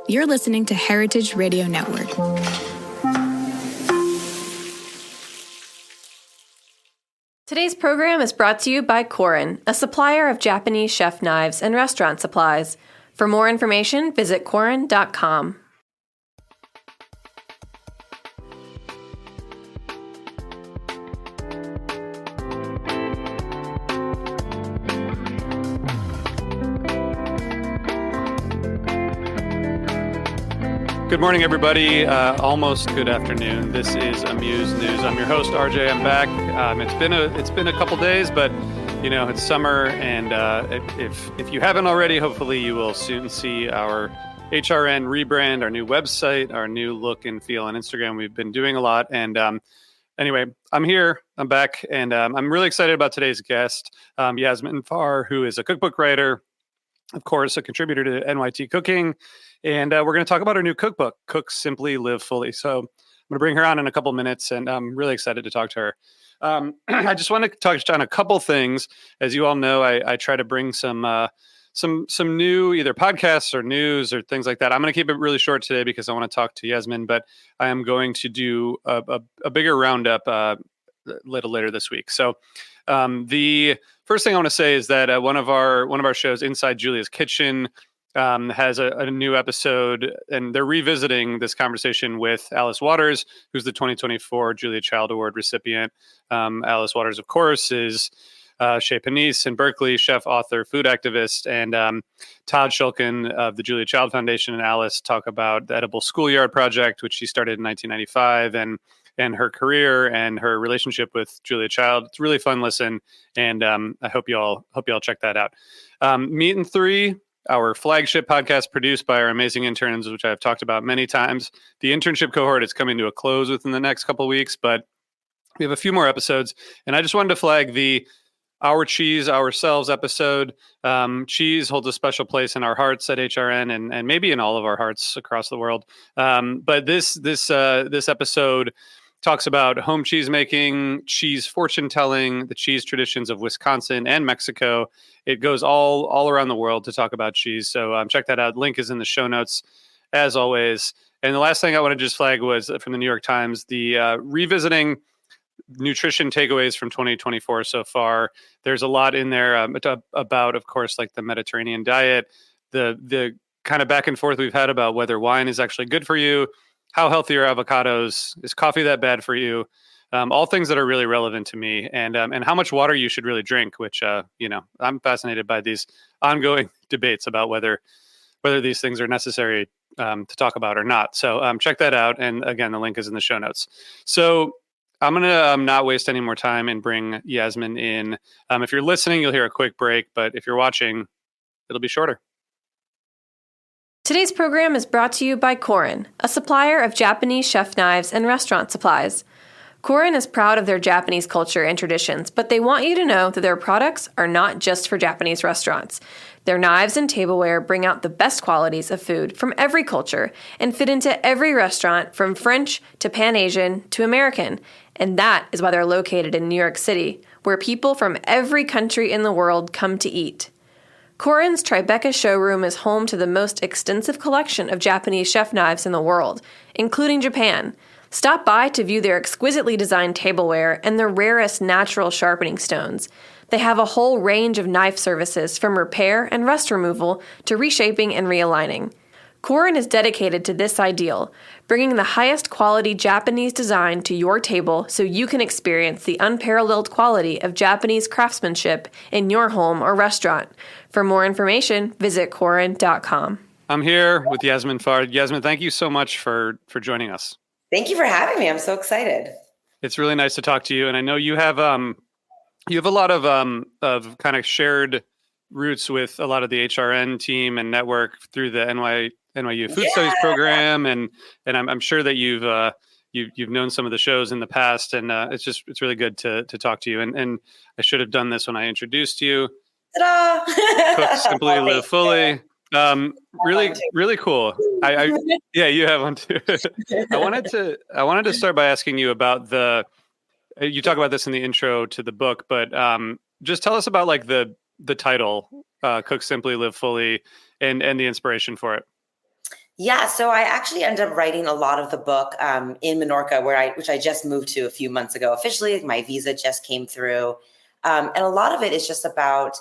You're listening to Heritage Radio Network. Today's program is brought to you by Korin, a supplier of Japanese chef knives and restaurant supplies. For more information, visit korin.com. Good morning, everybody. Almost good afternoon. This is Amuse News. I'm your host, RJ. I'm back. It's been a couple days, but you know it's summer, and if you haven't already, hopefully you will soon see our HRN rebrand, our new website, our new look and feel on Instagram. We've been doing a lot, and anyway, I'm here. I'm back, and I'm really excited about today's guest, Yasmin Fahr, who is a cookbook writer, of course, a contributor to NYT Cooking. And we're going to talk about her new cookbook, Cook Simply, Live Fully. So I'm going to bring her on in a couple minutes, and I'm really excited to talk to her. I just want to touch on a couple things. As you all know, I try to bring some new either podcasts or news or things like that. I'm going to keep it really short today because I want to talk to Yasmin, but I am going to do a bigger roundup a little later this week. So the first thing I want to say is that one of our shows, Inside Julia's Kitchen, has a new episode, and they're revisiting this conversation with Alice Waters, who's the 2024 Julia Child Award recipient. Alice Waters, of course, is Chez Panisse in Berkeley, chef, author, food activist, and Todd Shulkin of the Julia Child Foundation and Alice talk about the Edible Schoolyard Project, which she started in 1995, and her career and her relationship with Julia Child. It's a really fun listen, and I hope you all check that out. Meat and Three, our flagship podcast produced by our amazing interns, which I've talked about many times. The internship cohort is coming to a close within the next couple of weeks, but we have a few more episodes. And I just wanted to flag the Our Cheese, Ourselves episode. Cheese holds a special place in our hearts at HRN and maybe in all of our hearts across the world. But this episode talks about home cheese making, cheese fortune telling, the cheese traditions of Wisconsin and Mexico. It goes all around the world to talk about cheese. So check that out. Link is in the show notes, as always. And the last thing I want to just flag was from the New York Times, the revisiting nutrition takeaways from 2024 so far. There's a lot in there about, of course, like the Mediterranean diet, the kind of back and forth we've had about whether wine is actually good for you, how healthy are avocados, is coffee that bad for you? All things that are really relevant to me, and how much water you should really drink, which, I'm fascinated by these ongoing debates about whether these things are necessary to talk about or not. So check that out. And again, the link is in the show notes. So I'm going to not waste any more time and bring Yasmin in. If you're listening, you'll hear a quick break, but if you're watching, it'll be shorter. Today's program is brought to you by Korin, a supplier of Japanese chef knives and restaurant supplies. Korin is proud of their Japanese culture and traditions, but they want you to know that their products are not just for Japanese restaurants. Their knives and tableware bring out the best qualities of food from every culture and fit into every restaurant from French to Pan-Asian to American. And that is why they're located in New York City, where people from every country in the world come to eat. Korin's Tribeca showroom is home to the most extensive collection of Japanese chef knives in the world, including Japan. Stop by to view their exquisitely designed tableware and the rarest natural sharpening stones. They have a whole range of knife services from repair and rust removal to reshaping and realigning. Korin is dedicated to this ideal, bringing the highest quality Japanese design to your table so you can experience the unparalleled quality of Japanese craftsmanship in your home or restaurant. For more information, visit korin.com. I'm here with Yasmin Fahr. Yasmin, thank you so much for joining us. Thank you for having me. I'm so excited. It's really nice to talk to you. And I know you have a lot of kind of shared roots with a lot of the HRN team and network through the NYU Food Studies program, and I'm sure that you've known some of the shows in the past, and it's really good to talk to you. And I should have done this when I introduced you. Ta-da! Cook Simply, Live Fully. Really cool. Yeah, you have one too. I wanted to start by asking you about you talk about this in the intro to the book, but just tell us about like the title, Cook Simply, Live Fully, and the inspiration for it. Yeah, so I actually ended up writing a lot of the book in Menorca, which I just moved to a few months ago officially. My visa just came through, and a lot of it is just about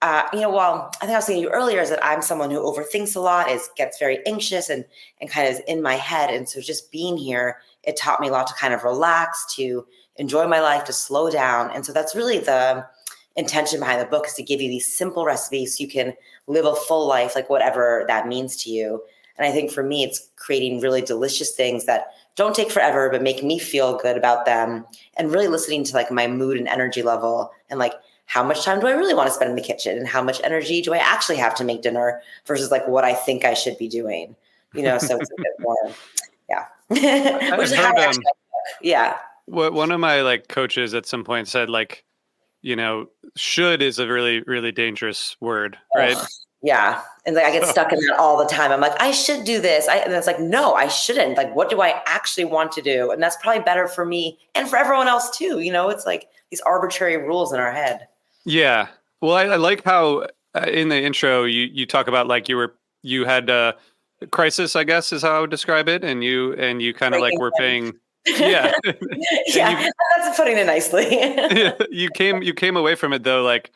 well, I think I was saying to you earlier is that I'm someone who overthinks a lot, is gets very anxious and kind of is in my head. And so just being here, it taught me a lot to kind of relax, to enjoy my life, to slow down. And so that's really the intention behind the book is to give you these simple recipes so you can live a full life, like whatever that means to you. And I think for me, it's creating really delicious things that don't take forever, but make me feel good about them and really listening to like my mood and energy level and like, how much time do I really want to spend in the kitchen and how much energy do I actually have to make dinner versus like what I think I should be doing, so it's a bit more, yeah. Which I've is how heard I actually, yeah. one of my like coaches at some point said like, should is a really, really dangerous word, right? Ugh, yeah. And like I get stuck in that all the time. I'm like, I should do this. And it's like, no, I shouldn't. Like, what do I actually want to do? And that's probably better for me and for everyone else too. It's like these arbitrary rules in our head. Yeah. Well, I like how in the intro you talk about like you had a crisis, I guess is how I would describe it, and you kind of like Breaking were point. paying, yeah. Yeah, that's putting it nicely. You came away from it though, like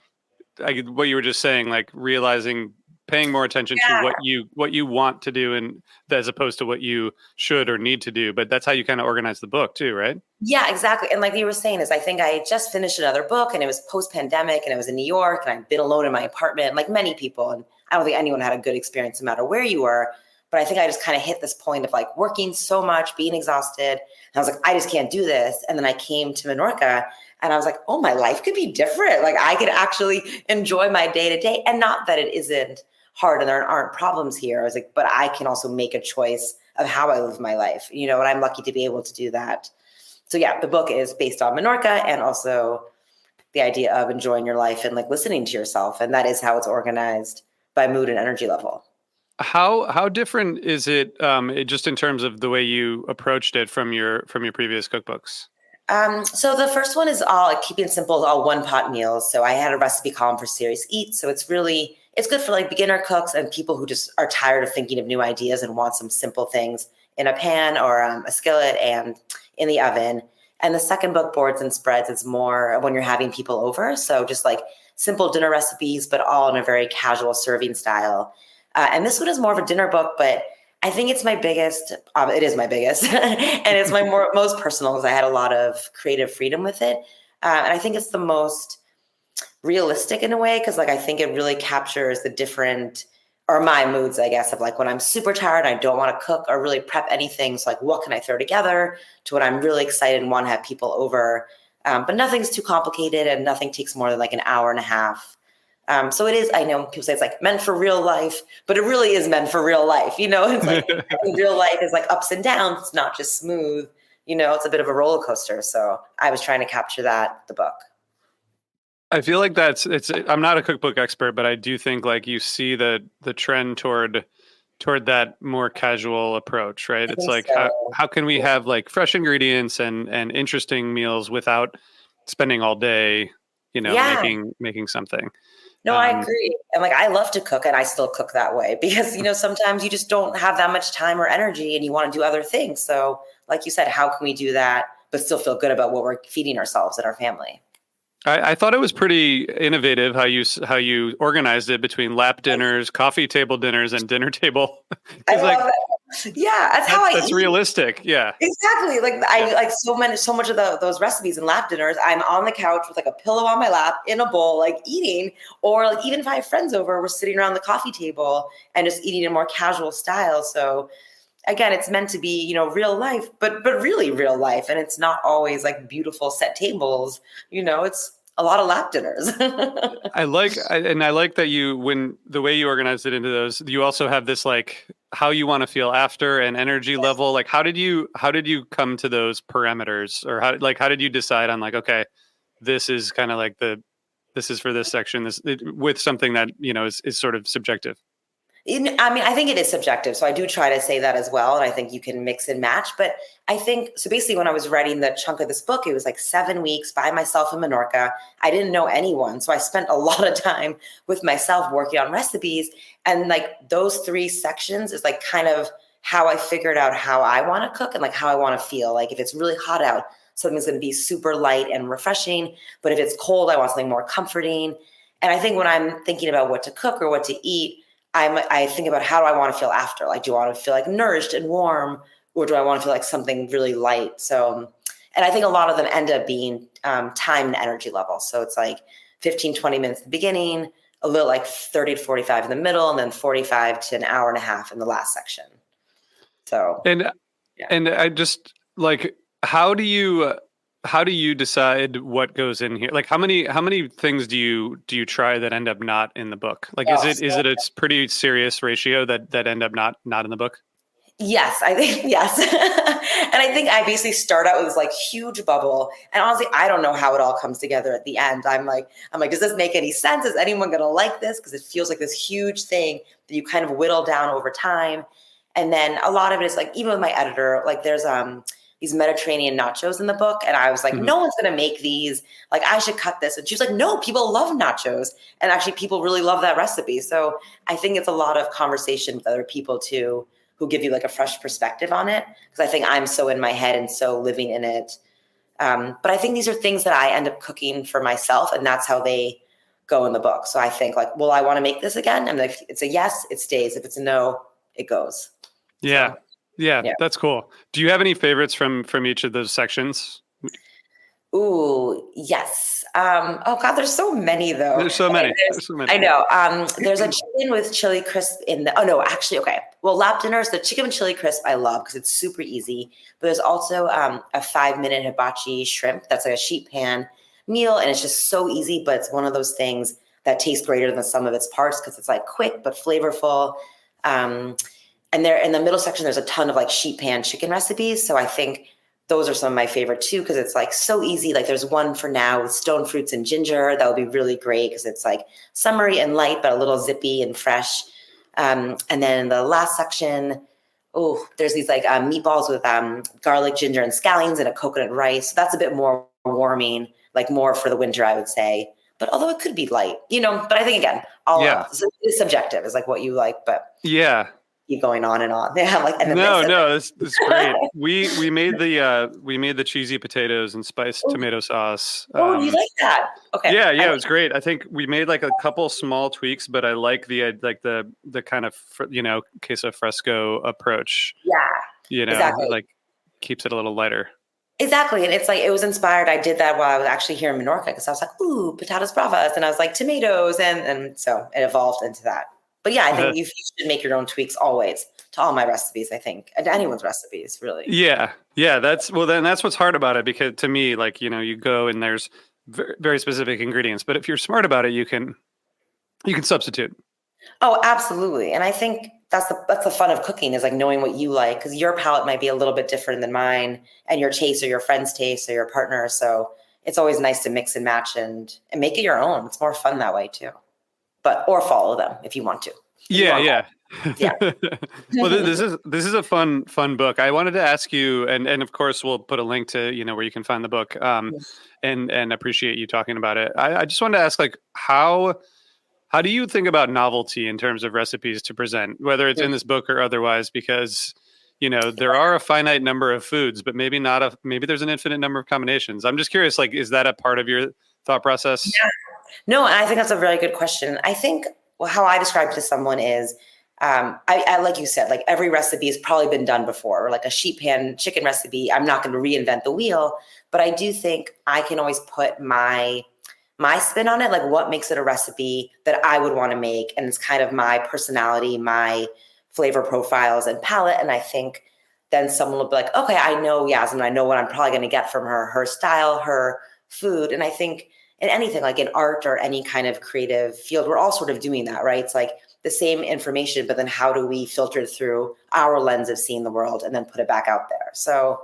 what you were just saying, like realizing, paying more attention to Yeah. what you want to do, and as opposed to what you should or need to do. But that's how you kind of organize the book too, right? Yeah, exactly. And like you were saying, is I think I just finished another book and it was post-pandemic and it was in New York and I'd been alone in my apartment, like many people. And I don't think anyone had a good experience no matter where you were. But I think I just kind of hit this point of like working so much, being exhausted. And I was like, I just can't do this. And then I came to Menorca and I was like, oh, my life could be different. Like I could actually enjoy my day to day. And not that it isn't hard and there aren't problems here. I was like, but I can also make a choice of how I live my life, and I'm lucky to be able to do that. So yeah, the book is based on Menorca and also the idea of enjoying your life and like listening to yourself. And that is how it's organized by mood and energy level. How different is it, just in terms of the way you approached it from your previous cookbooks? So the first one is all like, keeping simple, all one pot meals. So I had a recipe column for Serious Eats. So it's good for like beginner cooks and people who just are tired of thinking of new ideas and want some simple things in a pan or a skillet and in the oven. And the second book, Boards and Spreads, is more when you're having people over. So just like simple dinner recipes, but all in a very casual serving style. And this one is more of a dinner book, but I think it's my biggest. It is my biggest, and it's my most personal because I had a lot of creative freedom with it. And I think it's the most realistic in a way because, like, I think it really captures the different or my moods, I guess, of like when I'm super tired, I don't want to cook or really prep anything. So, like, what can I throw together? To when I'm really excited and want to have people over, but nothing's too complicated and nothing takes more than like an hour and a half. So it is, I know people say it's like meant for real life, but it really is meant for real life. It's like real life is like ups and downs. It's not just smooth, it's a bit of a roller coaster. So I was trying to capture that, the book. I feel like I'm not a cookbook expert, but I do think like you see the trend toward that more casual approach, right? It's like, so. how can we have like fresh ingredients and interesting meals without spending all day, Yeah. making something. No, I agree. And like, I love to cook and I still cook that way because, sometimes you just don't have that much time or energy and you want to do other things. So like you said, how can we do that, but still feel good about what we're feeding ourselves and our family? I thought it was pretty innovative how you organized it between lap dinners, coffee table dinners, and dinner table. I love that. Yeah, that's how I That's eat. realistic. Yeah, Exactly. Like I like so much of those recipes and lap dinners. I'm on the couch with like a pillow on my lap in a bowl, like eating, or like even if I have friends over, we're sitting around the coffee table and just eating in a more casual style. So again, it's meant to be, real life, but really real life, and it's not always like beautiful set tables. It's a lot of lap dinners. I like that when the way you organized it into those, you also have this like how you want to feel after and energy level. Like how did you come to those parameters, or how did you decide on like, okay, this is kind of like this is for this section, with something that is sort of subjective. I mean, I think it is subjective. So I do try to say that as well. And I think you can mix and match. But I think, so basically when I was writing the chunk of this book, it was like 7 weeks by myself in Menorca. I didn't know anyone. So I spent a lot of time with myself working on recipes. And like those 3 sections is like kind of how I figured out how I want to cook and like how I want to feel. Like if it's really hot out, something's going to be super light and refreshing. But if it's cold, I want something more comforting. And I think when I'm thinking about what to cook or what to eat, I think about how do I want to feel after? Like, do I want to feel like nourished and warm, or do I want to feel like something really light? So, and I think a lot of them end up being time and energy levels. So it's like 15, 20 minutes at the beginning, a little like 30 to 45 in the middle, and then 45 to an hour and a half in the last section. So, And yeah. and I just like, how do you decide what goes in here? Like how many things do you try that end up not in the book? Like is it a pretty serious ratio that end up not in the book? Yes, I think yes. And I think I basically start out with this like huge bubble. And honestly, I don't know how it all comes together at the end. I'm like, does this make any sense? Is anyone gonna like this? Because it feels like this huge thing that you kind of whittle down over time. And then a lot of it is like, even with my editor, like there's these Mediterranean nachos in the book. And I was like, Mhm. no one's gonna make these. Like I should cut this. And she was like, no, people love nachos. And actually people really love that recipe. So I think it's a lot of conversation with other people too, who give you like a fresh perspective on it. Because I think I'm so in my head and so living in it. But I think these are things that I end up cooking for myself, and that's how they go in the book. So I think like, will I want to make this again? And if it's a yes, it stays. If it's a no, it goes. Yeah. So, Yeah, yeah. that's cool. Do you have any favorites from each of those sections? Ooh, yes. Oh God, there's so many though. There's so Okay, many. There's so many. I know. There's a chicken with chili crisp in the. Oh no, actually, okay. Well, lap dinners, the chicken with chili crisp, I love because it's super easy. But there's also a 5-minute hibachi shrimp. That's like a sheet pan meal, and it's just so easy. But it's one of those things that tastes greater than the sum of its parts because it's like quick but flavorful. And there in the middle section, there's a ton of like sheet pan chicken recipes. So I think those are some of my favorite too, because it's like so easy. Like there's one for now with stone fruits and ginger. That would be really great because it's like summery and light, but a little zippy and fresh. And then in the last section, there's these like meatballs with garlic, ginger, and scallions and a coconut rice. So that's a bit more warming, like more for the winter, I would say. But although it could be light, but I think again, it's subjective. It's like what you like, but Yeah. keep going on and on. Yeah, like That's great. We made the cheesy potatoes and spiced tomato sauce. Oh, you like that? Okay. Yeah, it was great. I think we made like a couple small tweaks, but I like the kind of queso fresco approach. Yeah, exactly. Like keeps it a little lighter. Exactly. And it's like, it was inspired. I did that while I was actually here in Menorca because I was like, ooh, patatas bravas. And I was like, tomatoes. And so it evolved into that. But yeah, I think you should make your own tweaks always to all my recipes, I think, and to anyone's recipes, really. Yeah. That's what's hard about it, because to me, like, you go and there's very, very specific ingredients, but if you're smart about it, you can substitute. Oh, absolutely. And I think that's the fun of cooking, is like knowing what you like, because your palate might be a little bit different than mine, and your taste or your friend's taste or your partner. So it's always nice to mix and match and make it your own. It's more fun that way too. Or follow them if you want to. Yeah. Well, this Mm-hmm. is a fun book. I wanted to ask you, and of course we'll put a link to where you can find the book. And appreciate you talking about it. I just wanted to ask, like, how do you think about novelty in terms of recipes to present, whether it's in this book or otherwise? Because there are a finite number of foods, but maybe there's an infinite number of combinations. I'm just curious, like, is that a part of your thought process? Yeah. No, and I think that's a really good question. I think how I describe it to someone is, I like you said, like every recipe has probably been done before, or like a sheet pan chicken recipe. I'm not going to reinvent the wheel, but I do think I can always put my spin on it, like what makes it a recipe that I would want to make. And it's kind of my personality, my flavor profiles and palette. And I think then someone will be like, okay, I know Yasmin, I know what I'm probably going to get from her style, her food. And I think in anything, like in art or any kind of creative field, we're all sort of doing that, right? It's like the same information, but then how do we filter it through our lens of seeing the world and then put it back out there? So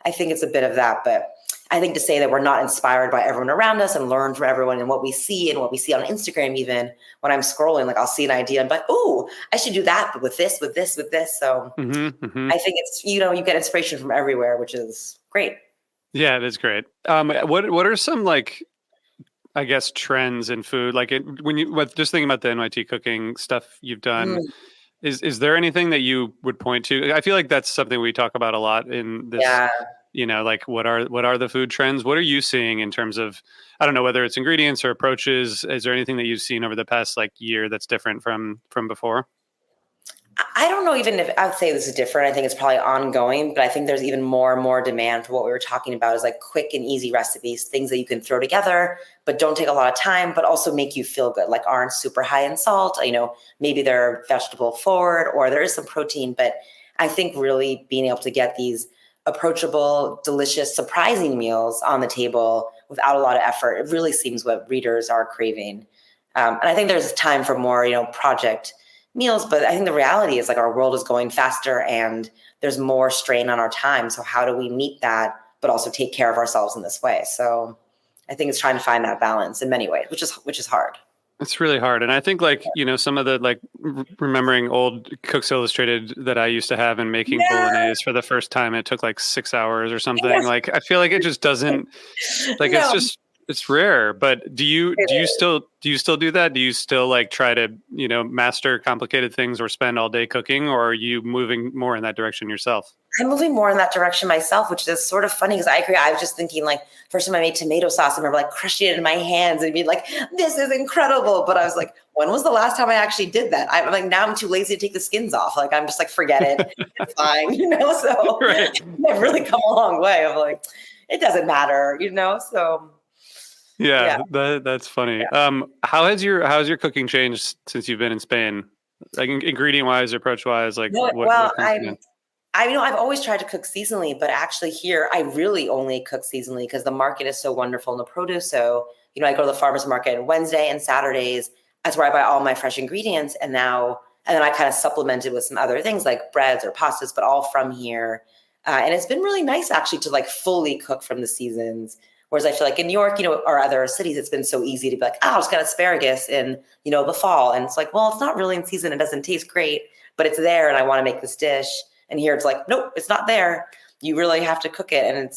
I think it's a bit of that, but I think to say that we're not inspired by everyone around us and learn from everyone and what we see on Instagram, even when I'm scrolling, like I'll see an idea and be like, oh, I should do that, but with this, with this, with this. So I think it's, you get inspiration from everywhere, which is great. Yeah, it is great. What are some like, I guess, trends in food? Like just thinking about the NYT cooking stuff you've done, is there anything that you would point to? I feel like that's something we talk about a lot in this. Yeah. Like what are the food trends? What are you seeing in terms of, I don't know, whether it's ingredients or approaches? Is there anything that you've seen over the past like year that's different from before? I don't know even if I would say this is different. I think it's probably ongoing, but I think there's even more and more demand for what we were talking about is like quick and easy recipes, things that you can throw together, but don't take a lot of time, but also make you feel good, like aren't super high in salt. Maybe they're vegetable forward or there is some protein, but I think really being able to get these approachable, delicious, surprising meals on the table without a lot of effort, it really seems what readers are craving. And I think there's time for more, project meals, but I think the reality is like our world is going faster and there's more strain on our time. So how do we meet that, but also take care of ourselves in this way? So I think it's trying to find that balance in many ways, which is hard. It's really hard. And I think some of the remembering old Cooks Illustrated that I used to have and making bolognese for the first time, it took like 6 hours or something. Yes. Like, I feel like it just doesn't it's rare, but do you still do that? Do you still like try to, master complicated things or spend all day cooking, or are you moving more in that direction yourself? I'm moving more in that direction myself, which is sort of funny because I agree. I was just thinking like first time I made tomato sauce, I remember like crushing it in my hands and being like, this is incredible. But I was like, when was the last time I actually did that? I'm like, now I'm too lazy to take the skins off. Like, I'm just like, forget it. It's fine, So right. I've really come a long way of like, it doesn't matter, so. Yeah. That's funny. Yeah. How's your cooking changed since you've been in Spain? Like ingredient wise, approach wise, like I've always tried to cook seasonally, but actually here I really only cook seasonally because the market is so wonderful in the produce. So, I go to the farmer's market on Wednesday and Saturdays. That's where I buy all my fresh ingredients. And then I kind of supplement it with some other things like breads or pastas, but all from here. And it's been really nice actually to like fully cook from the seasons. Whereas I feel like in New York, or other cities, it's been so easy to be like, I'll just get asparagus in, the fall. And it's like, well, it's not really in season. It doesn't taste great, but it's there. And I want to make this dish. And here it's like, nope, it's not there. You really have to cook it. And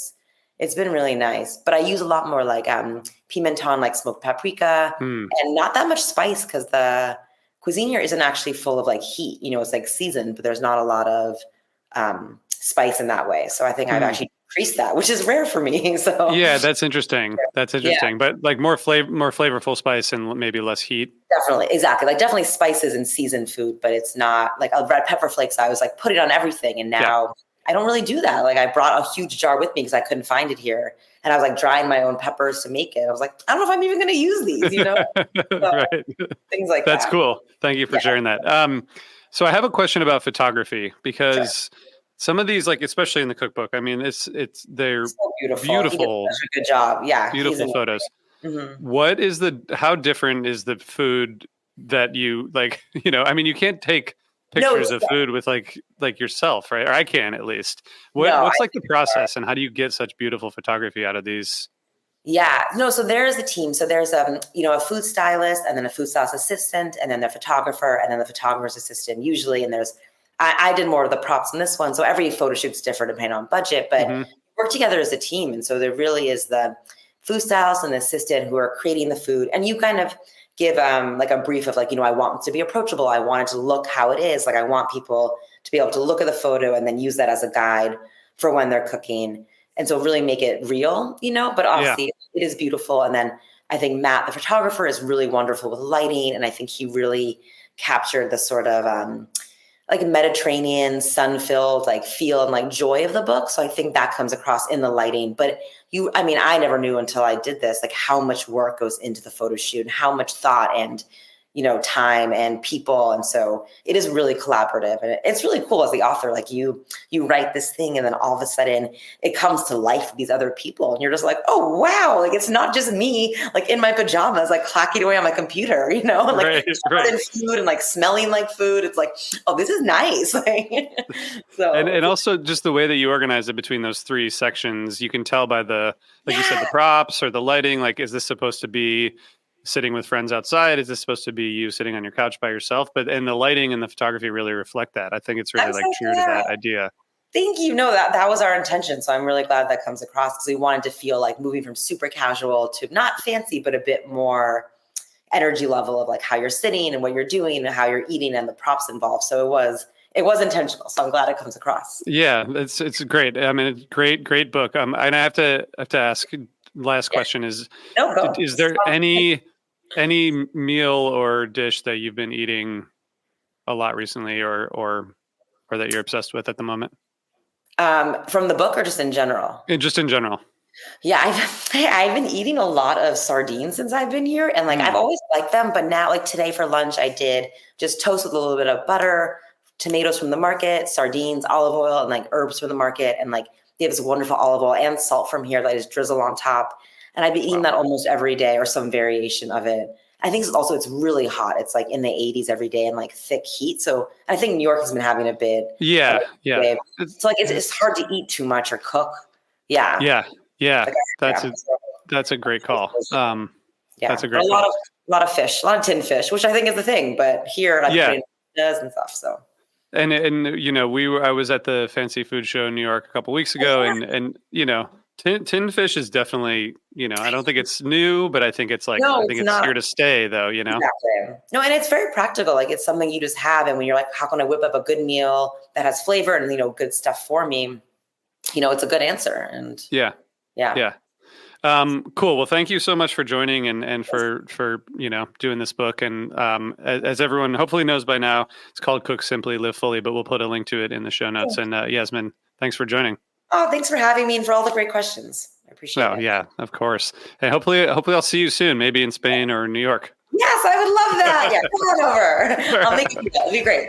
it's been really nice. But I use a lot more like pimenton, like smoked paprika, and not that much spice because the cuisine here isn't actually full of like heat. It's like seasoned, but there's not a lot of spice in that way. So I think I've actually increased that, which is rare for me. So yeah, that's interesting. Yeah. But like more flavorful spice and maybe less heat. Definitely. Exactly. Like definitely spices in seasoned food, but it's not like red pepper flakes. I was like, put it on everything. And now I don't really do that. Like I brought a huge jar with me because I couldn't find it here. And I was like drying my own peppers to make it. I was like, I don't know if I'm even going to use these, So, right. Things like That's that. cool. Thank you for sharing that. So I have a question about photography because some of these, like, especially in the cookbook, I mean, they're so beautiful. He did such a good job. Yeah. Beautiful photos. Mm-hmm. How different is the food that you like, I mean, you can't take pictures of food with like yourself, right? Or I can at least. What's like the process and how do you get such beautiful photography out of these? Yeah, no, so there's a team. So there's, a food stylist and then a food stylist assistant and then the photographer and then the photographer's assistant usually. And I did more of the props in this one. So every photo shoot's different depending on budget, but we work together as a team. And so there really is the food stylist and the assistant who are creating the food. And you kind of give like a brief of like, I want it to be approachable. I want it to look how it is. Like I want people to be able to look at the photo and then use that as a guide for when they're cooking. And so really make it real, but obviously it is beautiful. And then I think Matt, the photographer, is really wonderful with lighting. And I think he really captured the sort of like Mediterranean sun-filled like feel and like joy of the book. So I think that comes across in the lighting. But I never knew until I did this, like how much work goes into the photo shoot and how much thought and, time and people. And so it is really collaborative, and it's really cool as the author. Like you write this thing, and then all of a sudden it comes to life with these other people, and you're just like, oh wow, like it's not just me, like in my pajamas, like clacking away on my computer, and like right. Food and like smelling like food. It's like, oh, this is nice. So and also just the way that you organize it between those three sections, you can tell by the, like you said, the props or the lighting. Like, is this supposed to be sitting with friends outside? Is this supposed to be you sitting on your couch by yourself? And the lighting and the photography really reflect that. I think it's really true to that idea. Thank you. No, that was our intention. So I'm really glad that comes across, because we wanted to feel like moving from super casual to not fancy, but a bit more energy level of like how you're sitting and what you're doing and how you're eating and the props involved. So it was intentional. So I'm glad it comes across. Yeah, it's great. I mean, great book. And I have to ask, last question is, is there any meal or dish that you've been eating a lot recently or that you're obsessed with at the moment? From the book or just in general? Just in general. Yeah, I've been eating a lot of sardines since I've been here. And like, I've always liked them, but now like today for lunch, I did just toast with a little bit of butter, tomatoes from the market, sardines, olive oil, and like herbs from the market. And like, they have this wonderful olive oil and salt from here that I just drizzle on top. And I've been eating that almost every day or some variation of it. I think it's really hot. It's like in the 80s every day and like thick heat. So I think New York has been having a bit. Yeah. So like it's hard to eat too much or cook. Yeah. Like, that's a great call. That's a great call. A lot of fish, a lot of tinned fish, which I think is the thing. But here, does and stuff. So. And I was at the Fancy Food Show in New York a couple weeks ago, and tinned fish is definitely, I don't think it's new, but I think it's like, I think it's here to stay though, Exactly. No, and it's very practical. Like it's something you just have. And when you're like, how can I whip up a good meal that has flavor and, good stuff for me? It's a good answer. And yeah. Cool. Well, thank you so much for joining and for doing this book. And as everyone hopefully knows by now, it's called Cook Simply, Live Fully, but we'll put a link to it in the show notes. And Yasmin, thanks for joining. Oh, thanks for having me and for all the great questions. I appreciate it. Oh, yeah, of course. Hey, hopefully I'll see you soon, maybe in Spain or New York. Yes, I would love that. Yeah, come on over. I'll make it. It'll be great.